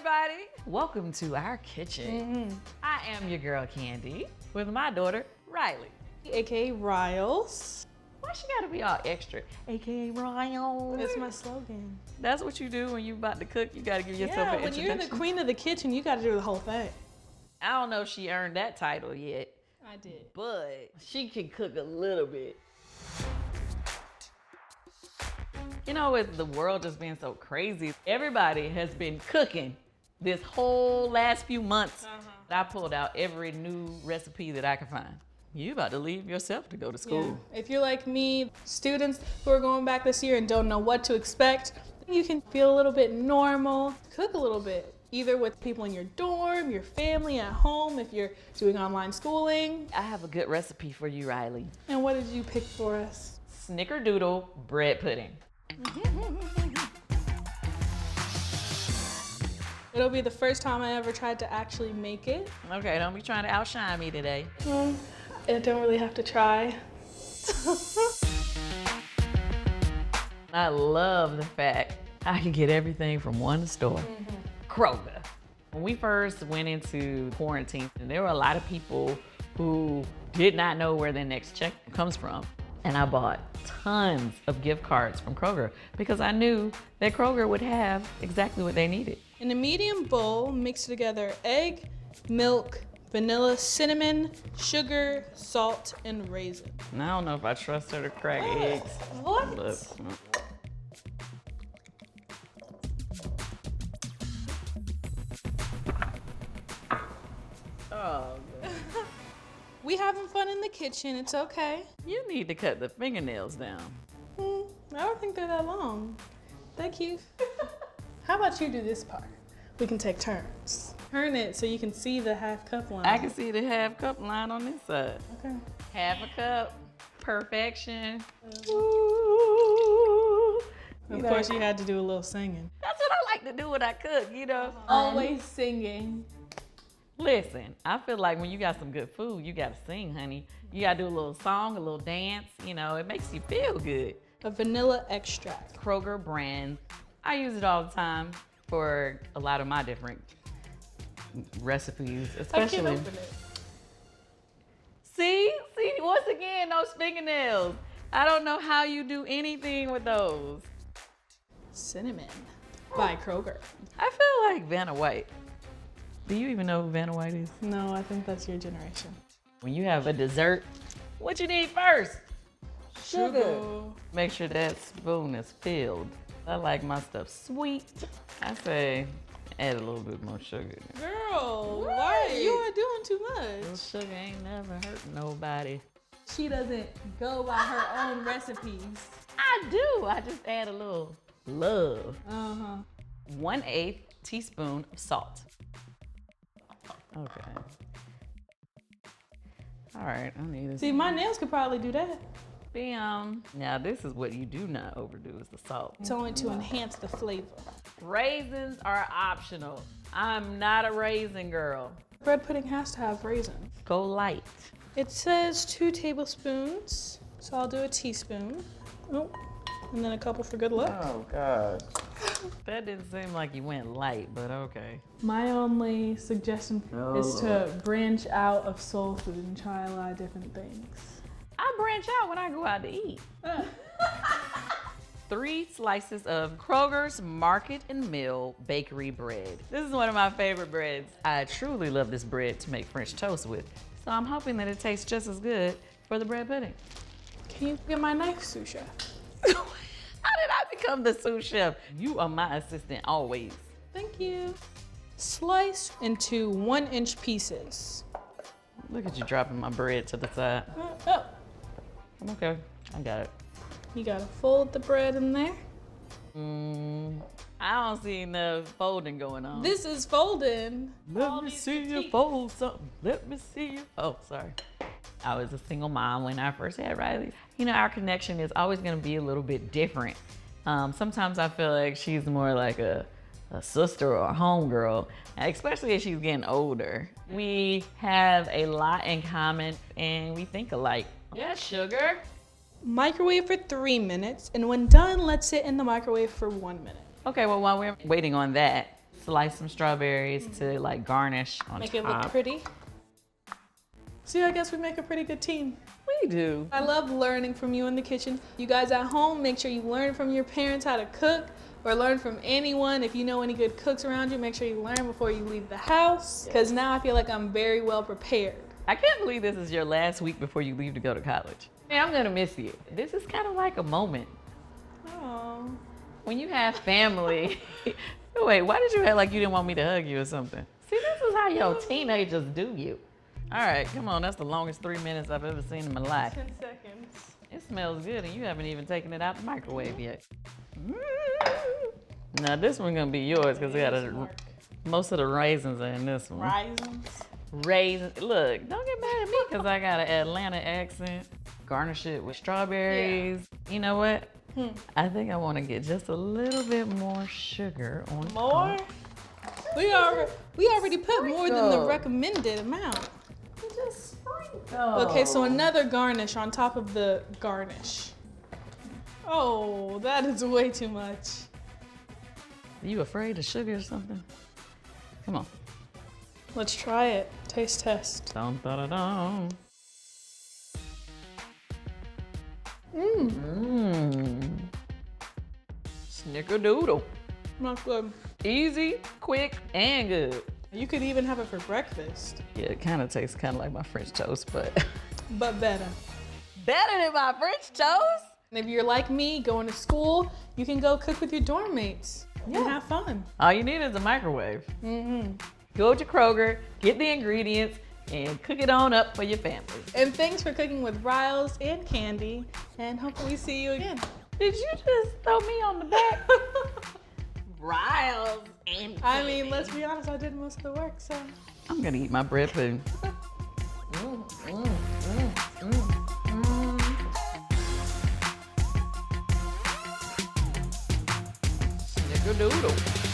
everybody. Welcome to our kitchen. I am your girl, Kandi, with my daughter, Riley. AKA Riles. Why she gotta be all extra? AKA Riles. That's my slogan. That's what you do when you about to cook. You gotta give yourself an introduction. When you're the queen of the kitchen, you gotta do the whole thing. I don't know if she earned that title yet. I did. But she can cook a little bit. You know, with the world just being so crazy, everybody has been cooking this whole last few months. I pulled out every new recipe that I could find. You about to leave yourself to go to school. Yeah. If you're like me, students who are going back this year and don't know what to expect, you can feel a little bit normal, cook a little bit, either with people in your dorm, your family at home, if you're doing online schooling. I have a good recipe for you, Riley. And what did you pick for us? Snickerdoodle bread pudding. It'll be the first time I ever tried to actually make it. Okay, don't be trying to outshine me today. I don't really have to try. I love the fact I can get everything from one store, KROGER. When we first went into quarantine, there were a lot of people who did not know where their next check comes from. And I bought tons of gift cards from KROGER because I knew that KROGER would have exactly what they needed. In a medium bowl, mix together egg, milk, vanilla, cinnamon, sugar, salt, and raisin. And I don't know if I trust her to crack eggs. What? Look. Oh, God. We having fun in the kitchen, it's okay. You need to cut the fingernails down. I don't think they're that long. Thank you. How about you do this part? We can take turns. Turn it so you can see the half cup line. I can see the half cup line on this side. Okay. Half a cup, perfection. Of course you had to do a little singing. That's what I like to do when I cook, you know. Always singing. Listen, I feel like when you got some good food, you gotta sing, honey. You gotta do a little song, a little dance, you know, it makes you feel good. A vanilla extract. KROGER brand. I use it all the time for a lot of my different recipes, especially. I can't open it. See, once again, those fingernails. I don't know how you do anything with those. Cinnamon by KROGER. I feel like Vanna White. Do you even know who Vanna White is? No, I think that's your generation. When you have a dessert, what you need first? Sugar. Make sure that spoon is filled. I like my stuff sweet. I say add a little bit more sugar. Girl, why? You are doing too much. Little sugar ain't never hurt nobody. She doesn't go by her own recipes. I do. I just add a little love. 1/8 teaspoon of salt. Okay. All right, I need this. See, my nails could probably do that. Bam. Now this is what you do not overdo is the salt. It's only to enhance the flavor. Raisins are optional. I'm not a raisin girl. Bread pudding has to have raisins. Go light. It says 2 tablespoons, so I'll do a teaspoon. Oh, and then a couple for good luck. Oh, God. That didn't seem like you went light, but okay. My only suggestion is to branch out of soul food and try a lot of different things. I branch out when I go out to eat. 3 slices of KROGER's Market and Mill bakery bread. This is one of my favorite breads. I truly love this bread to make French toast with, so I'm hoping that it tastes just as good for the bread pudding. Can you get my knife, sous chef? How did I become the sous chef? You are my assistant always. Thank you. Slice into 1-inch pieces. Look at you dropping my bread to the side. Oh, Okay, I got it. you gotta fold the bread in there. I don't see enough folding going on. This is folding. Let me see you fold something. Let me see you. Oh, sorry. I was a single mom when I first had Riley. You know, our connection is always gonna be a little bit different. Sometimes I feel like she's more like a sister or a homegirl, especially as she's getting older. We have a lot in common and we think alike. Yeah, sugar. Microwave for 3 minutes, and when done, let sit in the microwave for 1 minute. Okay, well, while we're waiting on that, slice some strawberries to like garnish on Make top. it look pretty. See, I guess we make a pretty good team. We do. I love learning from you in the kitchen. You guys at home, make sure you learn from your parents how to cook, or learn from anyone. If you know any good cooks around you, make sure you learn before you leave the house. Because now I feel like I'm very well prepared. I can't believe this is your last week before you leave to go to college. Hey, I'm gonna miss you. This is kind of like a moment. Oh. When you have family. Wait, why did you act like you didn't want me to hug you or something? See, this is how your teenagers do you. All right, come on, that's the longest 3 minutes I've ever seen in my life. 10 seconds. It smells good and you haven't even taken it out the microwave yet. Now this one's gonna be yours because most of the raisins are in this one. Raisins. Raisins, look, don't get mad at me because I got an Atlanta accent. Garnish it with strawberries. Yeah. You know what? I think I want to get just a little bit more sugar on More? top. We already put more than the recommended amount. Just sprinkle. Okay, so another garnish on top of the garnish. Oh, that is way too much. Are you afraid of sugar or something? Come on. Let's try it. Taste test. Dun, da, da, dun. Snickerdoodle. Not good. Easy, quick, and good. You could even have it for breakfast. Yeah, it kind of tastes kind of like my French toast, but But better. better than my French toast. And if you're like me, going to school, you can go cook with your dorm mates and have fun. All you need is a microwave. Go to Kroger, get the ingredients, and cook it on up for your family. And thanks for cooking with Riles and Kandi, and hopefully we see you again. Did you just throw me on the back? Riles and I mean, let's be honest, I did most of the work, so. I'm gonna eat my bread pudding. Snickerdoodle.